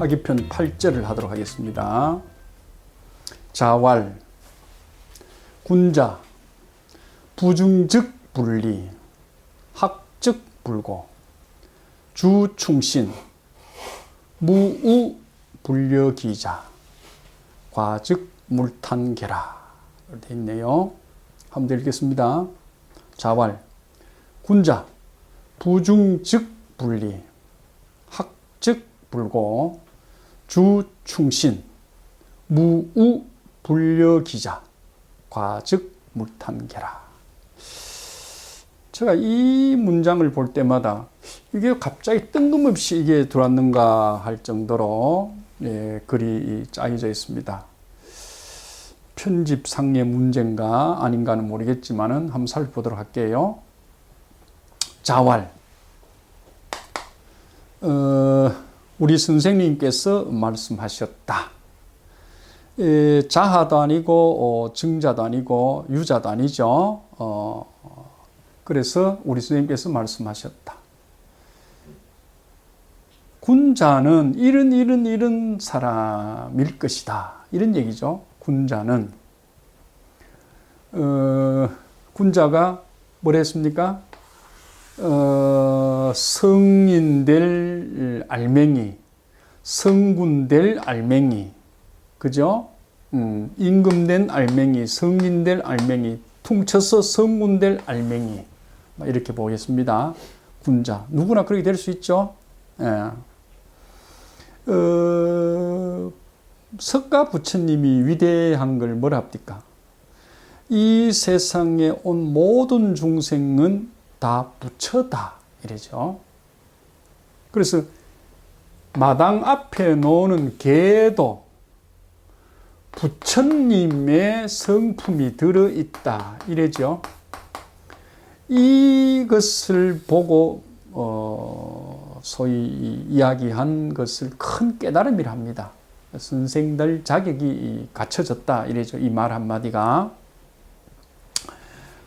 하기편 8절을 하도록 하겠습니다. 자왈, 군자, 부중즉 분리, 학즉 불고, 주충신, 무우 불려기자, 과즉 물탄계라. 되어 있네요. 한번 더 읽겠습니다. 자왈, 군자, 부중즉 분리, 학즉 불고, 주충신, 무우 불려기자, 과즉 물탄계라. 제가 이 문장을 볼 때마다 이게 갑자기 뜬금없이 이게 들어왔는가 할 정도로 글이 짜여져 있습니다. 편집상의 문제인가 아닌가는 모르겠지만은 한번 살펴보도록 할게요. 자왈. 우리 선생님께서 말씀하셨다. 자하도 아니고 증자도 아니고 유자도 아니죠. 그래서 우리 선생님께서 말씀하셨다. 군자는 이런 사람일 것이다. 이런 얘기죠. 군자는. 군자가 뭘 했습니까? 성인 될 알맹이, 성군 될 알맹이, 그죠? 임금된 알맹이, 성인 될 알맹이, 퉁쳐서 성군 될 알맹이. 이렇게 보겠습니다. 군자. 누구나 그렇게 될 수 있죠. 예. 석가 부처님이 위대한 걸 뭐라 합니까? 이 세상에 온 모든 중생은 다 부처다. 이래죠. 그래서 마당 앞에 놓는 개도 부처님의 성품이 들어있다. 이래죠. 이것을 보고 소위 이야기한 것을 큰 깨달음이라 합니다. 선생들 자격이 갖춰졌다. 이래죠. 이 말 한마디가.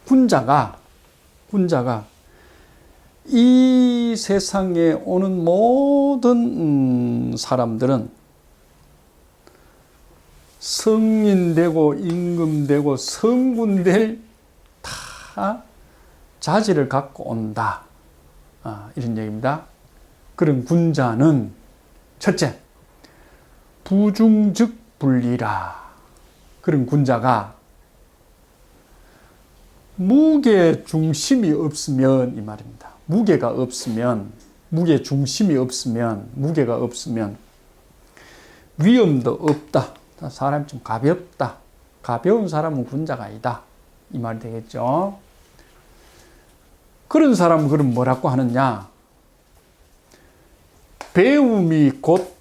군자가 이 세상에 오는 모든 사람들은 성인되고 임금되고 성군될 다 자질을 갖고 온다. 이런 얘기입니다. 그런 군자는 첫째, 부중즉 분리라. 그런 군자가 무게 중심이 없으면 이 말입니다. 무게가 없으면, 무게 중심이 없으면, 무게가 없으면 위험도 없다. 사람이 좀 가볍다. 가벼운 사람은 군자가 아니다. 이 말이 되겠죠. 그런 사람은 그럼 뭐라고 하느냐? 배움이 곧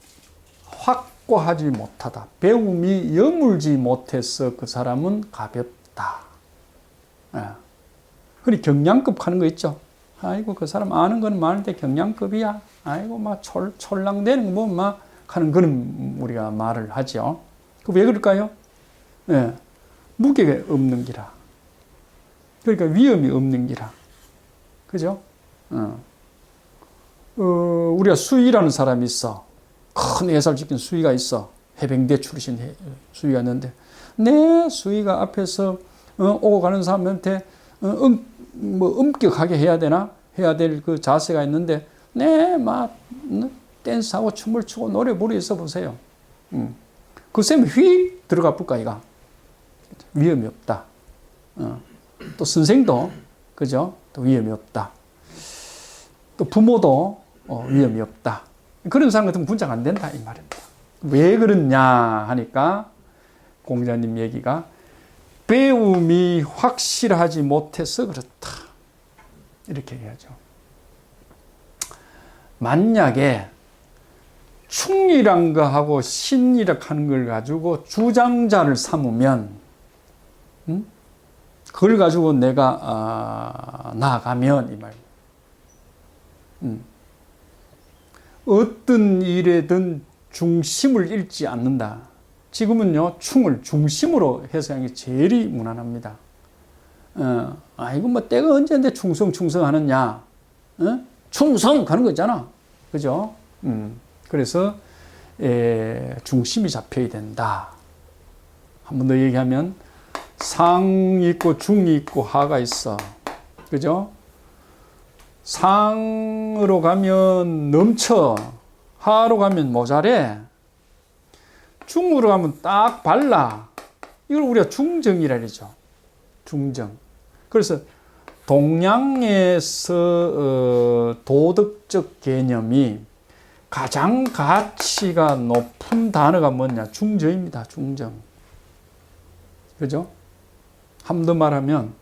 확고하지 못하다. 배움이 여물지 못해서 그 사람은 가볍다. 흔히 경량급 하는 거 있죠. 아이고, 그 사람 아는 건 많은데 경량급이야. 아이고, 막 촐랑대는 거 보면 막 하는 그런 우리가 말을 하죠. 그 왜 그럴까요? 무게가 없는 기라. 그러니까 위험이 없는 기라. 그죠? 우리가 수희라는 사람이 있어. 큰 예살 지킨 수희가 있어. 해병대 출신 수희가 있는데, 내 수희가 앞에서 오고 가는 사람한테 엄격하게 해야 되나? 해야 될 그 자세가 있는데, 막 댄스하고 춤을 추고 노래 부르 있어 보세요. 그 쌤이 휙 들어가 볼까, 이가? 위험이 없다. 또 선생도, 그죠? 또 위험이 없다. 또 부모도 위험이 없다. 그런 사람 같으면 군자가 안 된다, 이 말입니다. 왜 그러냐 하니까 공자님 얘기가 배움이 확실하지 못해서 그렇다. 이렇게 얘기하죠. 만약에 충이란 거하고 신이라 하는 걸 가지고 주장자를 삼으면, 그걸 가지고 내가 나아가면 이 말입니다. 어떤 일에든 중심을 잃지 않는다. 지금은요, 충을 중심으로 해서 하는 게 제일 무난합니다. 이거 뭐 때가 언제인데 충성 하느냐? 충성! 하는 거 있잖아. 그죠? 그래서 중심이 잡혀야 된다. 한 번 더 얘기하면 상이 있고 중이 있고 하가 있어. 그죠? 상으로 가면 넘쳐. 하로 가면 모자래. 중으로 가면 딱 발라. 이걸 우리가 중정이라 그러죠. 중정. 그래서 동양에서 도덕적 개념이 가장 가치가 높은 단어가 뭐냐? 중정입니다. 중정. 그죠? 한 번 더 말하면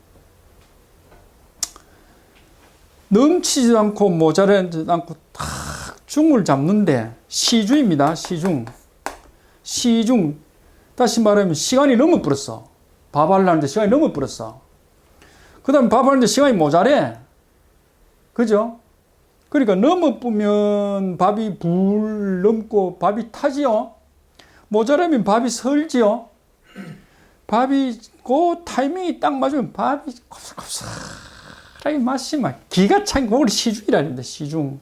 넘치지도 않고 모자라지도 않고 딱 중을 잡는데 시주입니다. 시중. 시중. 다시 말하면 시간이 너무 불었어. 밥 하려는데 시간이 너무 불었어. 그 다음에 밥 하는데 시간이 모자래. 그죠? 그러니까 너무 뿌면 밥이 불 넘고 밥이 타지요. 모자라면 밥이 설지요. 밥이 그 타이밍이 딱 맞으면 밥이 곱슬곱슬하게 맛이 막 기가 찬 그걸 시중이라 합니다. 시중.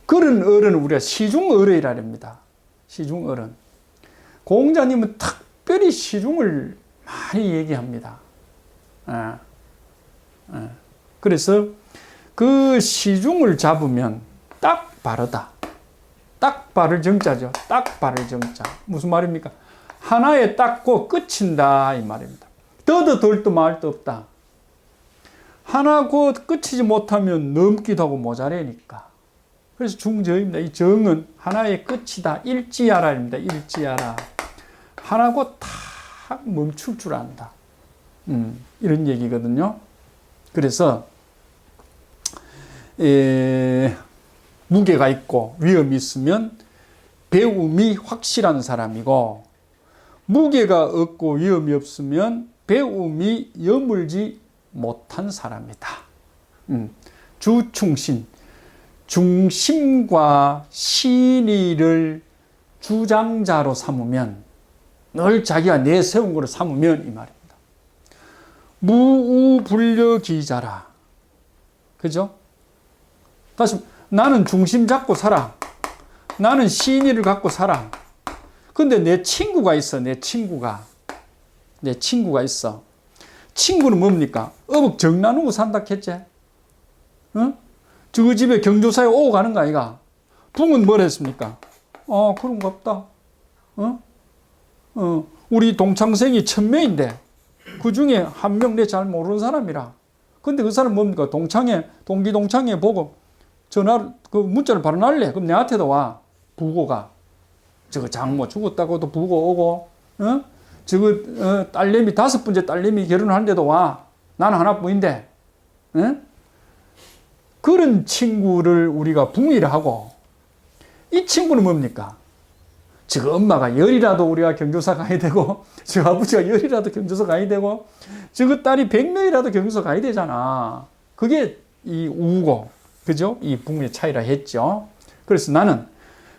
그런 어른은 우리가 시중 어른이라 합니다. 시중 어른. 공자님은 특별히 시중을 많이 얘기합니다. 그래서 그 시중을 잡으면 딱 바르다. 딱 바를 정자죠. 딱 바를 정자. 무슨 말입니까? 하나에 닦고 끝인다 이 말입니다. 더도 덜도 말도 없다. 하나 곧 끝이지 못하면 넘기도 하고 모자라니까. 그래서 중정입니다. 이 정은 하나의 끝이다. 일지야라입니다. 일지야라. 하나 곧 탁 멈출 줄 안다. 이런 얘기거든요. 그래서 무게가 있고 위험이 있으면 배움이 확실한 사람이고, 무게가 없고 위험이 없으면 배움이 여물지 못한 사람이다. 주충신, 중심과 신의를 주장자로 삼으면, 늘 자기가 내세운 것을 삼으면 이 말입니다. 무우불려기자라. 그죠? 다시 나는 중심 잡고 살아. 나는 신의를 갖고 살아. 근데 내 친구가 있어. 내 친구가 있어. 친구는 뭡니까? 어묵정 나누고 산다 했지? 어? 저 집에 경조사에 오고 가는 거 아이가? 붕은 뭘 했습니까? 그런 거 없다. 우리 동창생이 1000명인데 그 중에 한 명 내 잘 모르는 사람이라. 근데 그 사람 뭡니까? 동기 동창회 보고 그 문자를 바로 날래. 그럼 내한테도 와. 부고가. 저거 장모 죽었다고도 부고 오고, 딸내미 5번째 딸내미 결혼하는데도 와. 나는 하나뿐인데, 그런 친구를 우리가 붕이라 하고, 이 친구는 뭡니까? 저 엄마가 열이라도 우리가 경조사 가야 되고, 저 아버지가 열이라도 경조사 가야 되고, 저 딸이 100명이라도 경조사 가야 되잖아. 그게 이 우고, 그죠? 이 붕의 차이라 했죠. 그래서 나는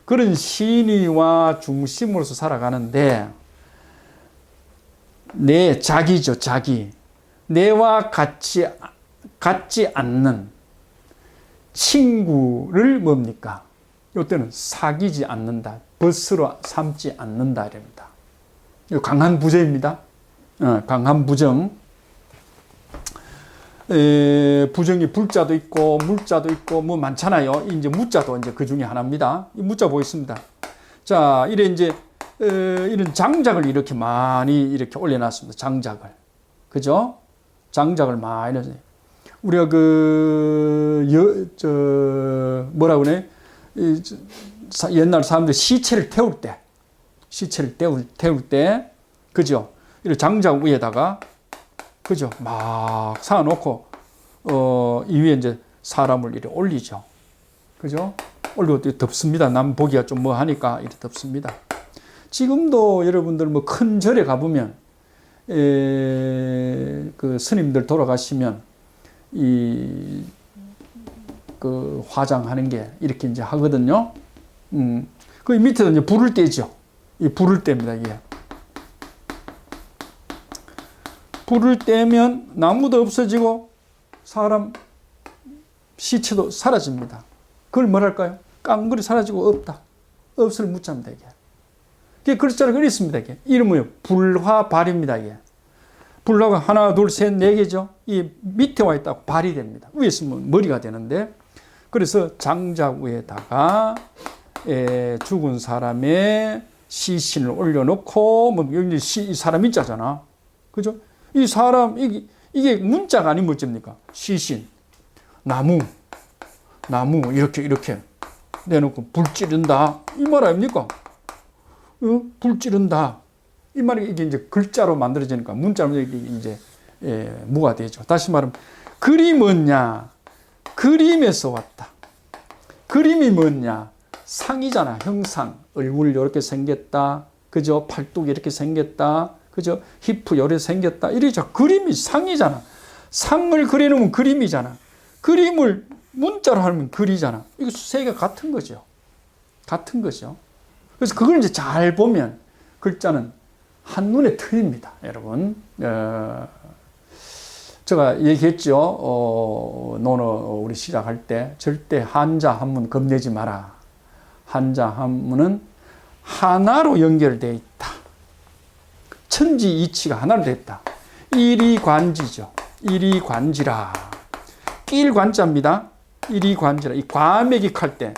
그런 신의와 중심으로서 살아가는데, 내 자기죠, 자기. 내와 같지 않는 친구를 뭡니까? 이때는 사귀지 않는다. 벗으로 삼지 않는다. 이랍니다. 이거 강한 부정입니다. 강한 부정. 부정이 불자도 있고, 물자도 있고, 뭐 많잖아요. 이제 무자도 이제 그 중에 하나입니다. 이 무자 보겠습니다. 자, 이런 장작을 이렇게 많이 이렇게 올려놨습니다. 장작을. 그죠? 장작을 많이 넣어서. 우리가 뭐라 그러네? 옛날 사람들 시체를 태울 때, 그죠? 이런 장작 위에다가, 그죠? 막 쌓아놓고, 이 위에 이제 사람을 이렇게 올리죠. 그죠? 올리고 덮습니다. 남 보기가 좀 뭐 하니까 이렇게 덮습니다. 지금도 여러분들 뭐 큰 절에 가보면, 그 스님들 돌아가시면, 그 화장하는 게 이렇게 이제 하거든요. 그 밑에도 이제 불을 떼죠. 이 불을 뗍니다, 이게. 불을 떼면 나무도 없어지고 사람 시체도 사라집니다. 그걸 뭐랄까요? 깡그리 사라지고 없다. 없을 무자입니다, 이게. 이게 글자를 그렸습니다, 이게. 이름은요, 불화발입니다, 이게. 불화가 하나, 둘, 셋, 네 개죠. 이 밑에 와 있다고 발이 됩니다. 위에 있으면 머리가 되는데, 그래서 장작 위에다가 죽은 사람의 시신을 올려놓고, 뭐, 여기 이 사람 있자잖아. 그죠? 이 사람, 이게 문자가 아닌 문자입니까? 시신, 나무, 이렇게 내놓고 불 찌른다. 이 말 아닙니까? 불 찌른다. 이 말이 이게 이제 글자로 만들어지니까 문자로 이제 무가 되죠. 다시 말하면 글이 뭐냐? 그림에서 왔다. 그림이 뭐냐? 상이잖아. 형상. 얼굴 이렇게 생겼다. 그죠? 팔뚝이 이렇게 생겼다. 그죠? 히프 요래 생겼다. 이러죠. 그림이 상이잖아. 상을 그려놓으면 그림이잖아. 그림을 문자로 하면 글이잖아. 이거 세 개가 같은 거죠. 같은 거죠. 그래서 그걸 이제 잘 보면 글자는 한눈에 틀립니다, 여러분. 제가 얘기했죠. 논어 우리 시작할 때 절대 한자 한문 겁내지 마라. 한자 한문은 하나로 연결되어 있다. 천지 이치가 하나로 됐다. 일이관지죠. 일이관지라. 일관자입니다. 일이관지라. 이 과맥익할 때,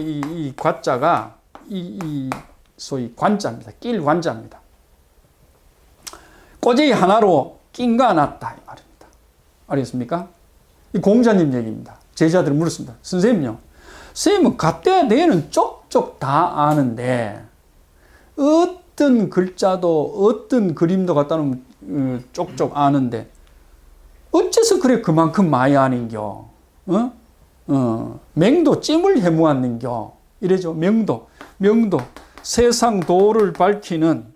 이 과자가 이 소위 관자입니다. 낄관자입니다. 꼬재기 하나로 낀가 났다 이 말입니다. 알겠습니까? 이 공자님 얘기입니다. 제자들이 물었습니다. 선생님요. 선생님은 갓대야 대는 쪽쪽 다 아는데 어떤 글자도 어떤 그림도 갖다 놓으면 쪽쪽 아는데 어째서 그래 그만큼 많이 아는겨? 맹도 찜을 해무았는겨? 이래죠. 명도. 세상 도를 밝히는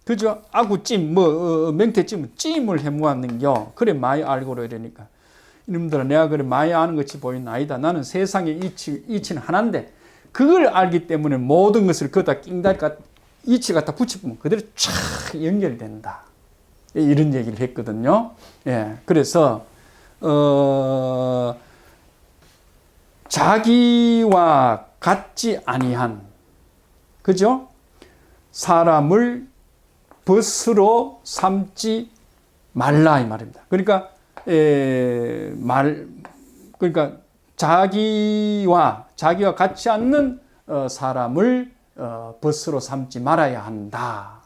그죠? 아구찜, 맹태찜은 찜을 해무았는겨. 그래 많이 알고로 이러니까. 이놈들아 내가 그래 많이 아는 것이 보이는 아니다. 나는 세상의 이치는 하나인데 그걸 알기 때문에 모든 것을 거기다 낑다니까 이치 갖다 붙이면 그대로 촥 연결된다. 이런 얘기를 했거든요. 예, 그래서 자기와 같지 아니한 그죠? 사람을 벗으로 삼지 말라 이 말입니다. 그러니까 그러니까 자기와 같지 않는 사람을 벗으로 삼지 말아야 한다.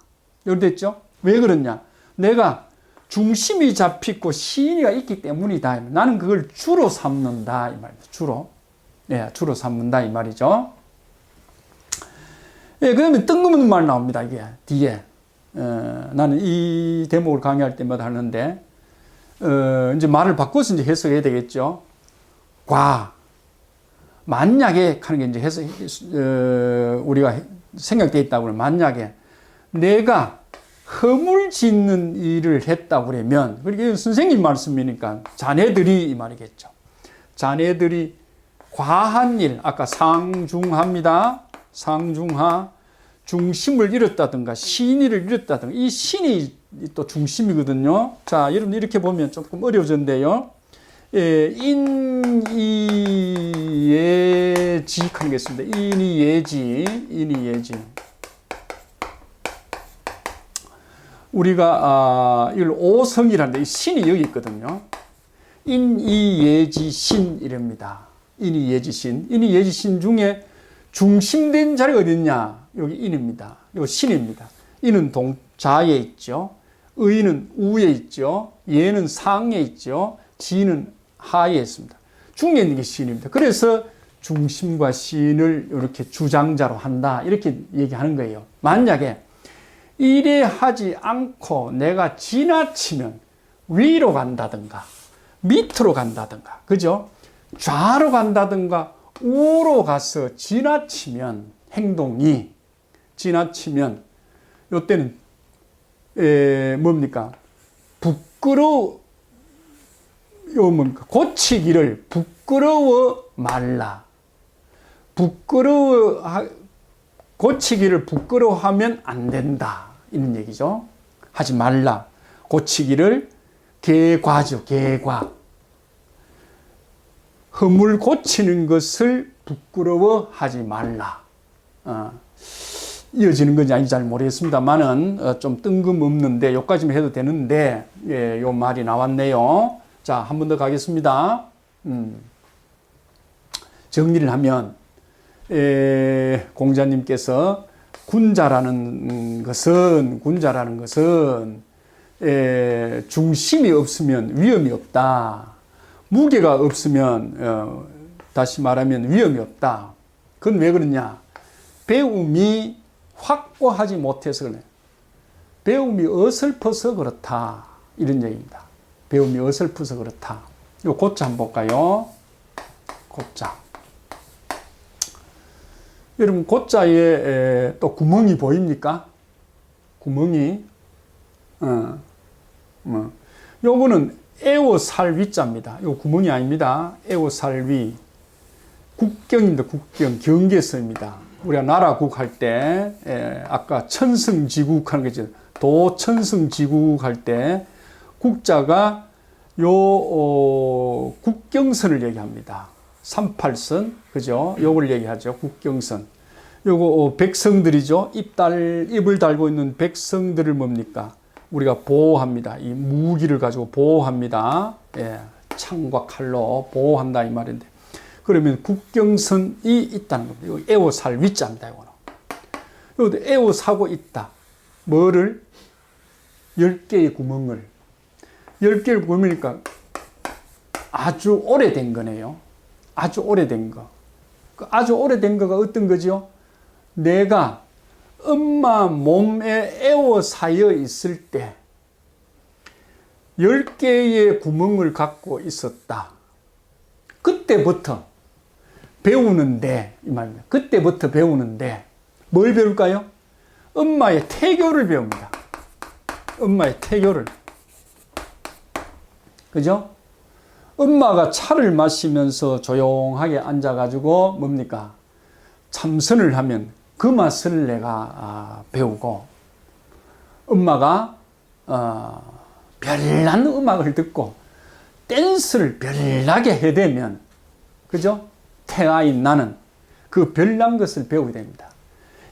이렇게 됐죠? 왜 그러냐? 내가 중심이 잡히고 시인이가 있기 때문이다. 나는 그걸 주로 삼는다 이 말입니다. 주로 삼는다 이 말이죠. 예, 그다음에 뜬금없는 말 나옵니다. 이게 뒤에 나는 이 대목을 강의할 때마다 하는데 이제 말을 바꿔서 이제 해석해야 되겠죠. 만약에 하는 게 이제 우리가 생각되어 있다고 그러면 만약에 내가 허물 짓는 일을 했다고 그러면 그게 선생님 말씀이니까 자네들이 이 말이겠죠. 자네들이 과한 일 아까 상중하입니다. 상중하 중심을 잃었다든가 신의를 잃었다든가 이 신이 또 중심이거든요. 자, 여러분 이렇게 보면 조금 어려워졌는데요. 예, 인이예지 하겠습니다. 인이예지. 우리가 이걸 오성이라는데 이 신이 여기 있거든요. 인이예지 신 이랍니다. 인이예지 신 중에 중심된 자리가 어디 있냐? 여기 인입니다. 여기 신입니다. 인은 동자에 있죠. 의는 우에 있죠. 예는 상에 있죠. 지는 하에 있습니다. 중에 있는 게 신입니다. 그래서 중심과 신을 이렇게 주장자로 한다. 이렇게 얘기하는 거예요. 만약에 이래 하지 않고 내가 지나치면 위로 간다든가 밑으로 간다든가 그죠? 좌로 간다든가 우로 가서 지나치면 행동이 지나치면 이때는 뭡니까? 고치기를 부끄러워 말라. 고치기를 부끄러워하면 안 된다. 이런 얘기죠. 하지 말라. 고치기를 계과죠. 계과. 허물 고치는 것을 부끄러워하지 말라. 이어지는 건지 아닌지 잘 모르겠습니다만은 좀 뜬금없는데 여기까지만 해도 되는데 예, 요 말이 나왔네요. 자, 한 번 더 가겠습니다. 정리를 하면 공자님께서 군자라는 것은 중심이 없으면 위험이 없다. 무게가 없으면 다시 말하면 위험이 없다. 그건 왜 그러냐? 배움이 확고하지 못해서 그래. 배움이 어설퍼서 그렇다. 이런 얘기입니다. 배움이 어설퍼서 그렇다. 요 고자 한번 볼까요? 고자. 여러분 고자에 또 구멍이 보입니까? 구멍이. 요거는 애워살위자입니다. 요 구멍이 아닙니다. 애워살위. 국경입니다. 국경. 경계서입니다. 우리가 나라국 할 때, 아까 천승지국 하는 거죠. 도천승지국 할 때, 국자가 국경선을 얘기합니다. 38선, 그죠? 요걸 얘기하죠. 국경선. 요거, 백성들이죠. 입을 달고 있는 백성들을 뭡니까? 우리가 보호합니다. 이 무기를 가지고 보호합니다. 예, 창과 칼로 보호한다, 이 말인데. 그러면 국경선이 있다는 겁니다. 애워살 위자입니다. 이거는. 애워사고 있다. 뭐를? 10개의 구멍을. 10개의 구멍이니까 아주 오래된 거네요. 아주 오래된 거. 아주 오래된 거가 어떤 거죠? 내가 엄마 몸에 애워사여 있을 때 10개의 구멍을 갖고 있었다. 그때부터 배우는데, 이 말입니다. 그때부터 배우는데, 뭘 배울까요? 엄마의 태교를 배웁니다. 엄마의 태교를. 그죠? 엄마가 차를 마시면서 조용하게 앉아가지고, 뭡니까? 참선을 하면 그 맛을 내가 배우고, 엄마가, 별난 음악을 듣고, 댄스를 별나게 해대면, 그죠? 태아인 나는 그 별난 것을 배우게 됩니다.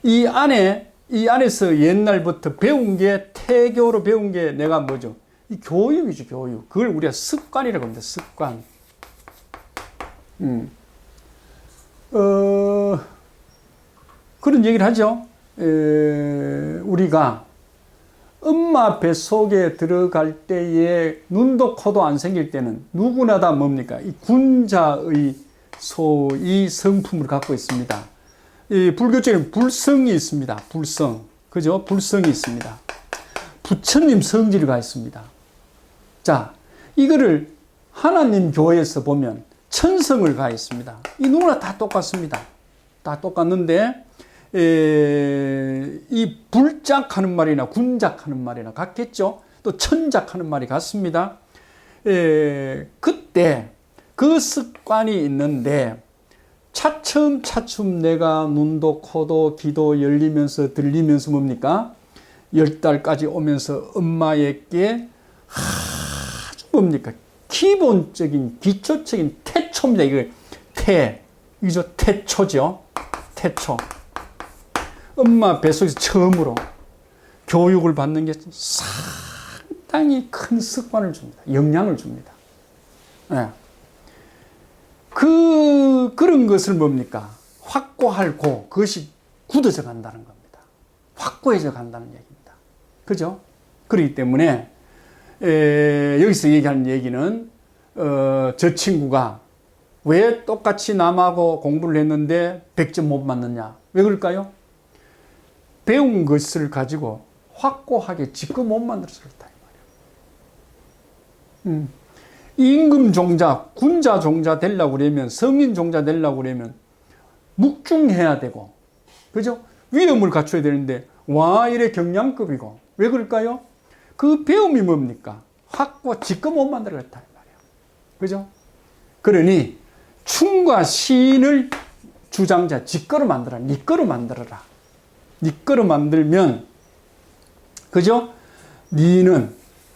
이 안에서 옛날부터 배운 게, 태교로 배운 게 내가 뭐죠? 이 교육이죠, 교육. 그걸 우리가 습관이라고 합니다, 습관. 그런 얘기를 하죠. 우리가 엄마 뱃속에 들어갈 때에 눈도 코도 안 생길 때는 누구나 다 뭡니까? 이 군자의 소위 성품을 갖고 있습니다. 이 불교적인 불성이 있습니다. 불성. 그죠? 불성이 있습니다. 부처님 성질이 가 있습니다. 자, 이거를 하나님 교회에서 보면 천성을 가 있습니다. 이 누구나 다 똑같습니다. 다 똑같는데, 이 불작하는 말이나 군작하는 말이나 같겠죠? 또 천작하는 말이 같습니다. 그때 그 습관이 있는데 차츰 내가 눈도 코도 귀도 열리면서 들리면서 뭡니까? 10달까지 오면서 엄마에게 아주 뭡니까? 기본적인 기초적인 태초입니다. 이거 이죠? 태초죠. 태초. 엄마 뱃속에서 처음으로 교육을 받는 게 상당히 큰 습관을 줍니다. 영향을 줍니다. 네. 그런 것을 뭡니까? 확고하고 그것이 굳어져 간다는 겁니다. 확고해져 간다는 얘기입니다. 그죠? 그렇기 때문에, 여기서 얘기하는 얘기는, 저 친구가 왜 똑같이 남하고 공부를 했는데 100점 못 맞느냐? 왜 그럴까요? 배운 것을 가지고 확고하게 지껏 못 만들어서 그렇다. 임금 종자, 군자 종자 되려고 그러면, 성인 종자 되려고 그러면 묵중해야 되고, 그죠? 위엄을 갖춰야 되는데, 와, 이래 경량급이고. 왜 그럴까요? 그 배움이 뭡니까? 확고 지껏 못 만들어 그렇다. 그죠? 그러니, 충과 신을 주장자, 지꺼로 만들어라. 니꺼로 만들어라. 니꺼로 만들면, 그죠?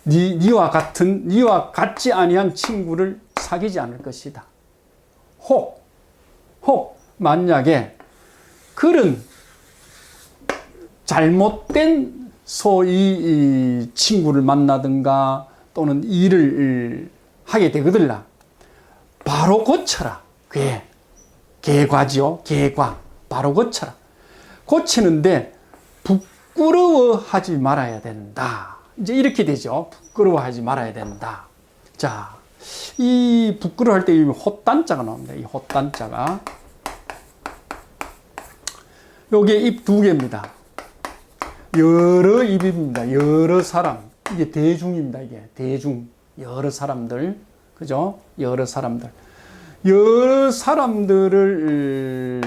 니와 같지 아니한 친구를 사귀지 않을 것이다. 혹 만약에 그런 잘못된 소위 이 친구를 만나든가 또는 일을 하게 되거들라 바로 고쳐라. 계과지요. 계과. 바로 고쳐라. 고치는데 부끄러워하지 말아야 된다. 이제 이렇게 되죠. 부끄러워하지 말아야 된다. 자, 이 부끄러워할 때 이 헛단자가 나옵니다. 이 헛단자가. 요게 입 두 개입니다. 여러 입입니다. 여러 사람. 이게 대중입니다. 이게 대중. 여러 사람들. 그죠? 여러 사람들. 여러 사람들을,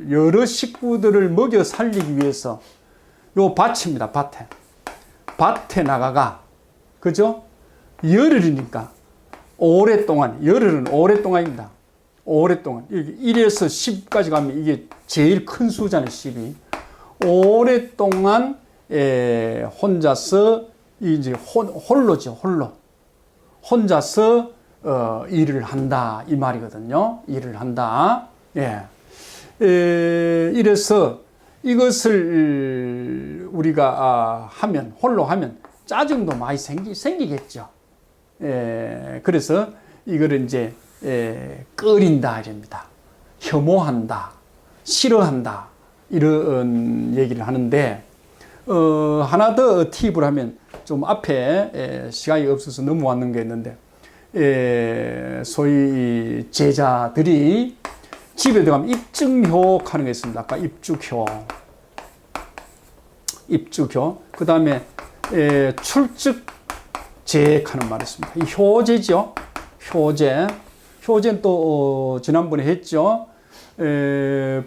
여러 식구들을 먹여 살리기 위해서 요 밭입니다. 밭에 나가가. 그죠? 열흘이니까 오랫동안, 열흘은 오랫동안입니다. 오랫동안. 1에서 10까지 가면 이게 제일 큰 수잖아요, 10이. 오랫동안, 혼자서, 이제 홀로죠, 홀로. 혼자서, 일을 한다. 이 말이거든요. 일을 한다. 예. 이래서 이것을 우리가 하면, 홀로 하면 짜증도 많이 생기겠죠. 그래서 이거를 이제 끓인다 이랍니다. 혐오한다, 싫어한다 이런 얘기를 하는데 하나 더 팁을 하면 좀 앞에 시간이 없어서 넘어왔는 게 있는데 소위 제자들이 집에 들어가면 입증효 하는 게 있습니다. 아까 입주효, 그 다음에 출즉제액하는 말이 있습니다. 이 효제죠. 효제는 또 지난번에 했죠.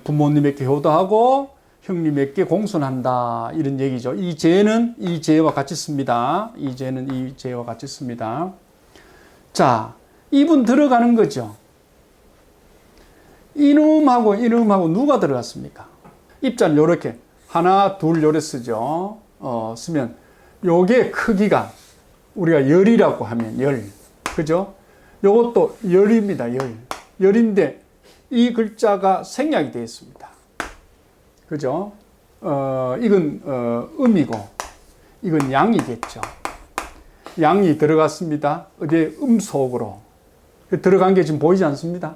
부모님에게 효도하고 형님에게 공손한다 이런 얘기죠. 이 제는 이 제와 같이 씁니다. 이 제는 이 제와 같이 씁니다. 자, 이분 들어가는 거죠. 이놈하고 누가 들어갔습니까? 입자는 요렇게 하나 둘 요래 쓰죠. 쓰면 요게 크기가 우리가 열이라고 하면 열, 그죠? 요것도 열입니다. 열인데 이 글자가 생략이 되어 있습니다. 그죠? 이건 음이고 이건 양이겠죠. 양이 들어갔습니다. 어디에 음속으로 들어간 게 지금 보이지 않습니다.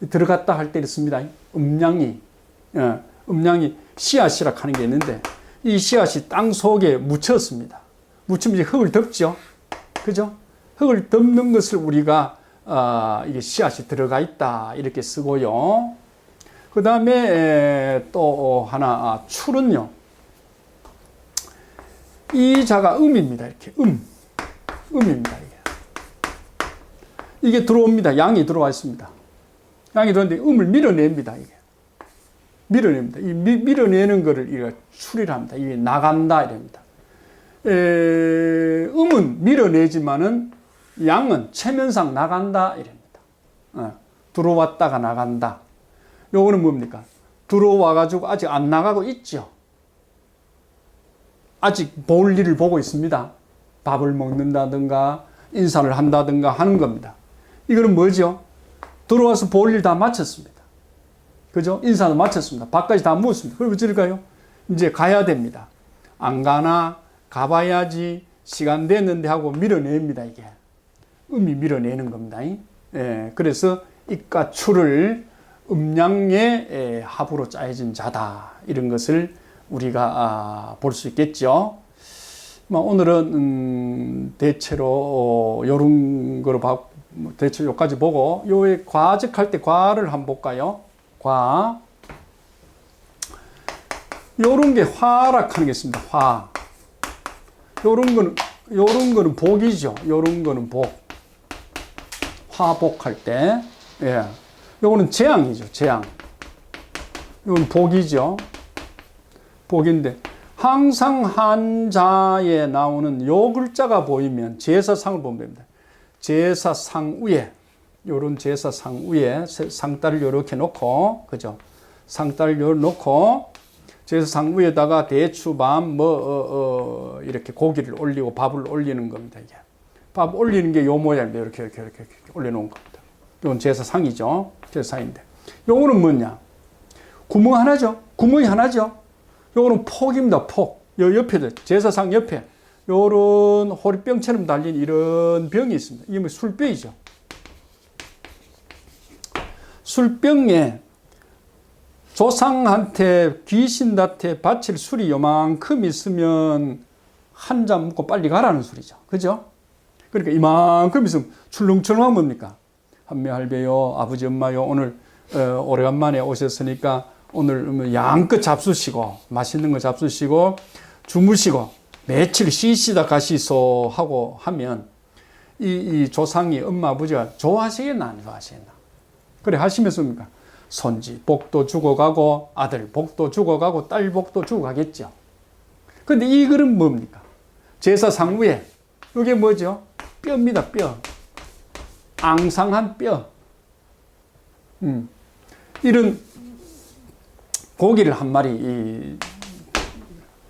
들어갔다 할 때 있습니다. 음양이 씨앗이라 하는 게 있는데 이 씨앗이 땅 속에 묻혔습니다. 묻히면 이제 흙을 덮죠. 그죠? 흙을 덮는 것을 우리가 이게 씨앗이 들어가 있다 이렇게 쓰고요. 그 다음에 또 하나 출은요. 이 자가 음입니다. 이렇게 음입니다. 이게 들어옵니다. 양이 들어와 있습니다. 양이 들어오는데 음을 밀어냅니다. 이게 밀어냅니다. 이 밀어내는 것을 이가 출이랍니다. 이게 나간다 이랍니다. 음은 밀어내지만은 양은 체면상 나간다 이랍니다. 들어왔다가 나간다. 요거는 뭡니까? 들어와가지고 아직 안 나가고 있죠. 아직 볼 일을 보고 있습니다. 밥을 먹는다든가 인사를 한다든가 하는 겁니다. 이거는 뭐죠? 들어와서 볼 일 다 마쳤습니다. 그죠? 인사도 마쳤습니다. 밥까지 다 먹었습니다. 그럼 어쩔까요? 이제 가야 됩니다. 안 가나? 가봐야지. 시간 됐는데 하고 밀어냅니다, 이게. 음이 밀어내는 겁니다. 그래서 입과 출을 음양의 합으로 짜여진 자다. 이런 것을 우리가 볼 수 있겠죠. 오늘은 대체로 요런 거로 대체로 여기까지 보고 요에 과적할 때 과를 한번 볼까요? 과. 요런 게 화락하는 게 있습니다. 화. 요런 거는 복이죠. 요런 거는 복. 화복할 때. 예. 요거는 재앙이죠. 재앙. 요건 복이죠. 복인데 항상 한자에 나오는 요 글자가 보이면 제사상을 보면 됩니다. 제사상 위에 요런 제사상 위에 상따를 요렇게 놓고 그죠? 상따를 요렇게 놓고 제사상 위에다가 대추, 밤, 이렇게 고기를 올리고 밥을 올리는 겁니다. 이게 밥 올리는 게 요 모양입니다. 이렇게 올려놓은 겁니다. 이건 제사상이죠. 제사상인데. 요거는 뭐냐? 구멍 하나죠. 구멍이 하나죠. 요거는 폭입니다. 폭. 요 옆에, 제사상 옆에 요런 호리병처럼 달린 이런 병이 있습니다. 이게 뭐 술병이죠. 술병에 조상한테 귀신한테 바칠 술이 요만큼 있으면 한 잔 먹고 빨리 가라는 술이죠. 그죠? 그러니까 이만큼 있으면 출렁출렁한 뭡니까? 한매 할배요, 아버지 엄마요, 오늘 오래간만에 오셨으니까 오늘 양껏 잡수시고 맛있는 거 잡수시고 주무시고 며칠 쉬시다 가시소 하고 하면 이 조상이 엄마 아버지가 좋아하시겠나 안 좋아하시겠나? 그래 하시면서 뭡니까? 손지 복도 죽어가고 아들 복도 죽어가고 딸 복도 죽어가겠죠. 근데 이 글은 뭡니까? 제사상 위에 이게 뭐죠? 뼈입니다. 뼈. 앙상한 뼈. 이런 고기를 한 마리,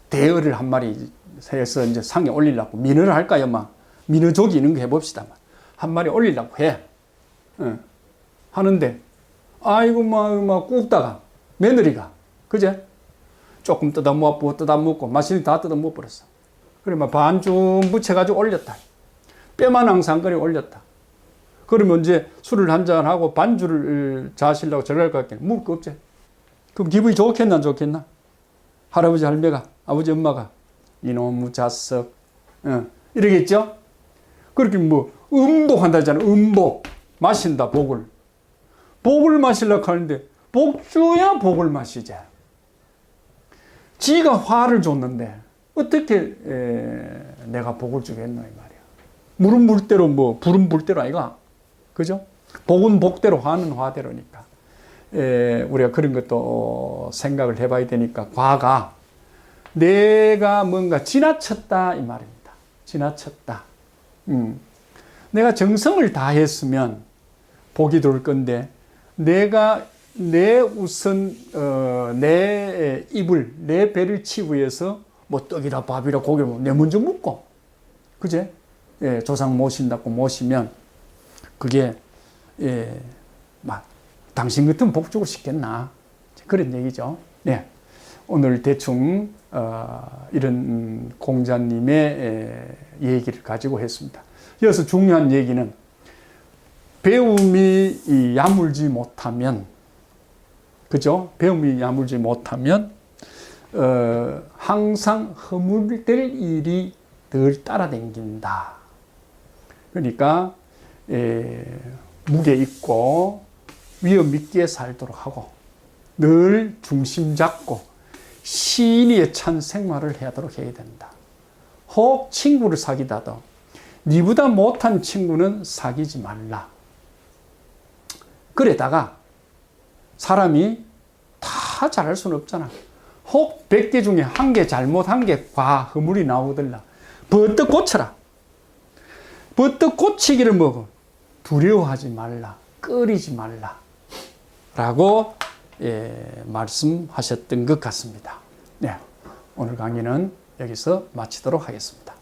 대어를 한 마리 해서 이제 상에 올리려고 민어를 할까요? 민어조기 이런 거 해봅시다. 한 마리 올리려고 해. 하는데 아이고 막 굽다가 며느리가 그제 조금 뜯어먹고 맛있는 다 뜯어먹어 버렸어. 그래 막 반쯤 묻혀가지고 올렸다. 뼈만 앙상거리 올렸다. 그러면 이제 술을 한잔 하고 반주를 자시려고 저럴 것 같겠네. 먹을 거 없지. 그럼 기분이 좋겠나 안 좋겠나? 할아버지 할매가 아버지 엄마가 이놈의 자석 이러겠죠. 그렇게 뭐 음복한다잖아. 음복 마신다 복을. 복을 마시려고 하는데 복 줘야 복을 마시지. 지가 화를 줬는데 어떻게 내가 복을 주겠노 이 말이야. 물은 물대로 뭐 불은 불대로 아이가. 그죠? 복은 복대로 화는 화대로니까. 우리가 그런 것도 생각을 해봐야 되니까 과가 내가 뭔가 지나쳤다 이 말입니다. 지나쳤다. 내가 정성을 다했으면 복이 돌 건데 내가 내 우선 내 입을 내 배를 치기 위해서 뭐 떡이라 밥이라 고기를 내 먼저 묻고 그제 조상 모신다고 모시면 그게 막 당신 같은 복 주고 싶겠나 그런 얘기죠. 네. 오늘 대충 이런 공자님의 얘기를 가지고 했습니다. 여기서 중요한 얘기는 배움이 야물지 못하면 그죠? 배움이 야물지 못하면 항상 허물될 일이 늘 따라다닌다. 그러니까 무게 있고 위험 있게 살도록 하고 늘 중심 잡고 시인에 찬 생활을 하도록 해야 된다. 혹 친구를 사귀다도 니보다 못한 친구는 사귀지 말라. 그러다가 사람이 다 잘할 수는 없잖아. 혹 100개 중에 한 개 잘못한 게 허물이 나오더라. 버떡 고쳐라. 버떡 고치기를 뭐고 두려워하지 말라. 꺼리지 말라. 라고 말씀하셨던 것 같습니다. 네, 오늘 강의는 여기서 마치도록 하겠습니다.